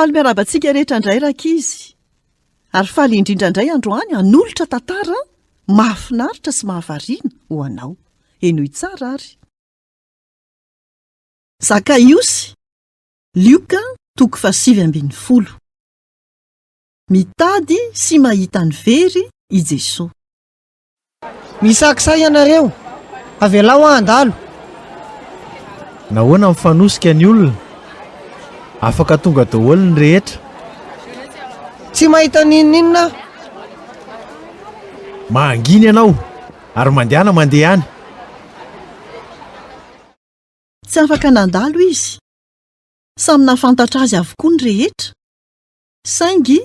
faly miarabantsika rehetra indray rakizy. Ary faly indrindra indray androany hanolotra tantara mahafinaritra sy mahavariana ho anao. Enoy tsara ary. Zakaiosy, Lioka 7:20. Mitady sy mahita ny very i Jesosy. Misakisay ianareo, avelao andalo. Nahoana mifanosika ny olona? Afaka tonga daholo ny rehetra. Tsy mahita ninona. Manginy ianao, ary mandeha any. Tsy afaka nandalo izy. Samy nafantatra azy avokoa ny rehetra. Saingy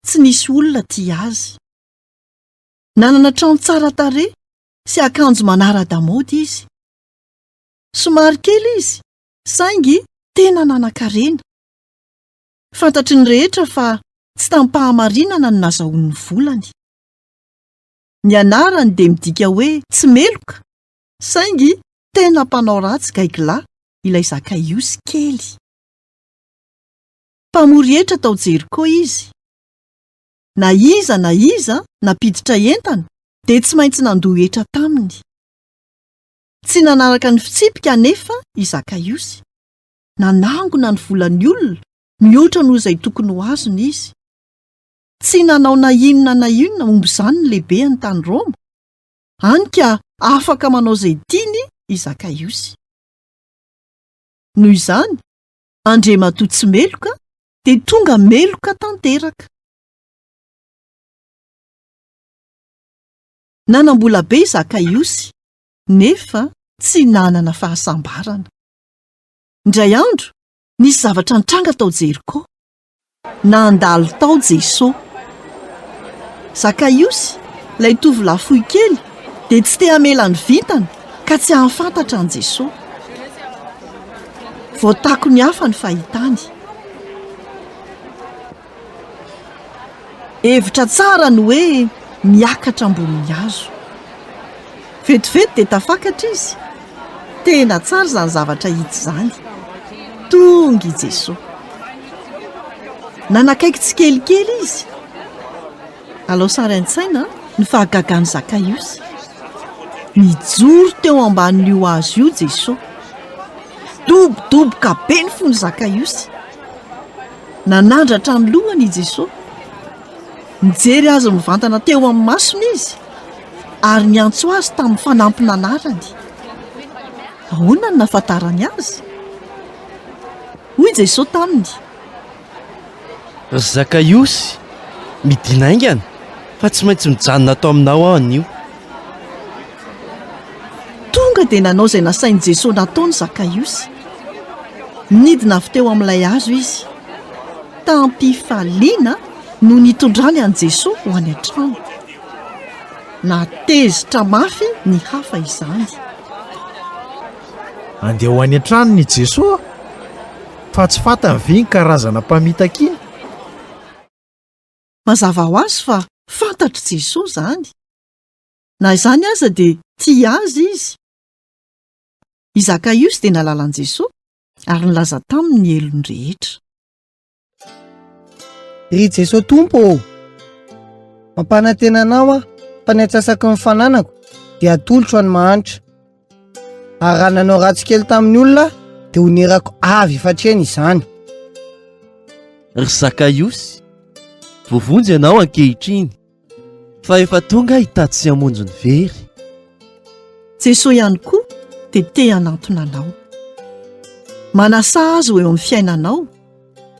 tsy nisy olona tia azy. Nanana trano tsara tarehy sy akanjo manara-damaody izy. Somary kely izy, saingy tena nanan-karena. Fantatry ny rehetra fa tsy tampahamarinana no nazahoany ny volany. Ny anarany dia midika hoe tsy meloka, saingy tena mpanao ratsy gaigilà ilay Zakaiosy kely. Mpamory hetra tao Jeriko izy. Na iza napiditra entana dia tsy maintsy nandoha hetra taminy. Tsy nanaraka ny fitsipika anefa i Zakaiosy. Nanangona ny volan'ny olona mihoatra noho izay tokony ho azony izy. Tsy nanao na inona momba izany ny lehibeany tany Roma. Hany ka afaka manao izay tiany i Zakaiosy. Noho izany, andrematoa tsy meloka dia tonga meloka tanteraka. Nanambola be i Zakaiosy, nefa tsy nanana fahasambarana. Indray andro, nisy zavatra nitranga tao Jeriko. Nandalo tao Jesosy. Zakaiosy, ilay tovolahy fohy kely, dia tsy te hamela ny vintany ka tsy hahafantatra an Jesosy. Voatako ny hafa ny fahitany. Hevitra tsara ny hoe miakatra ambonin'ny hazo. Vetivety dia tafakatra izy. Tena tsara izany zavatra hita izany. Tonga i Jesosy. Nanakaiky tsy kelikely izy. Alao sary an-tsaina ny fahagagan'ny Zakaiosy. Mijoro teo ambanin'io hazo io Jesosy. Dobodoboka be ny fony Zakaiosy. Nanandratra ny lohany i Jesosy. Nijery azy mivantana teo amin'ny masony izy, ary niantso azy tamin'ny fanampiny anarany. Ahoana ny nahafantarany azy? Hoy Jesosy taminy: Zakaiosy, midinaingana, fa tsy maintsy mijanona tao aminao aho anio. Tonga dia nanao izay nasain'i Jesosy nataony Zakaiosy. Nidina avy teo amin'ilay hazo izy. Tampifaliana no nitondrany an Jesosy ho any an-trano. Natezitra mafy ny hafa izany. Andeha ho any an-trano ny Jesosy, fa tsy fantany ve ny karazana mpamitaka. Mazava ho azy fa fantatry Jesosy izany. Na izany aza dia tia azy izy. I Zakaiosy dia nalalan'i Jesosy ary nilaza taminy ny elony rehetra. Ry Jesosy Tompo, mampanantena anao aho, fa ny atsasaky ny fananako dia atolotro any mahantra. Ary raha nanao ratsy kely tamin'ny olona dia onerako avy fatreny izany. Ry Zakaiosy, vovonjy ianao ankehitriny, fa efa tonga hitady sy hamonjy ny very. Jesosy ihany koa dia te hanantona anao. Manasa azy eo amin'ny fiainanao,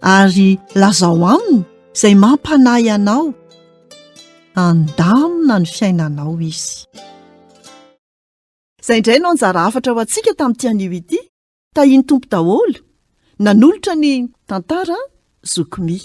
ary lazao aminy izay mampanahy anao. Andamina ny fiainanao izy. Izay indray no anjara hafatra ho antsika tamin'ity anio ity. Tahiny tompo daholo, nanolotra ny tantara zokomy.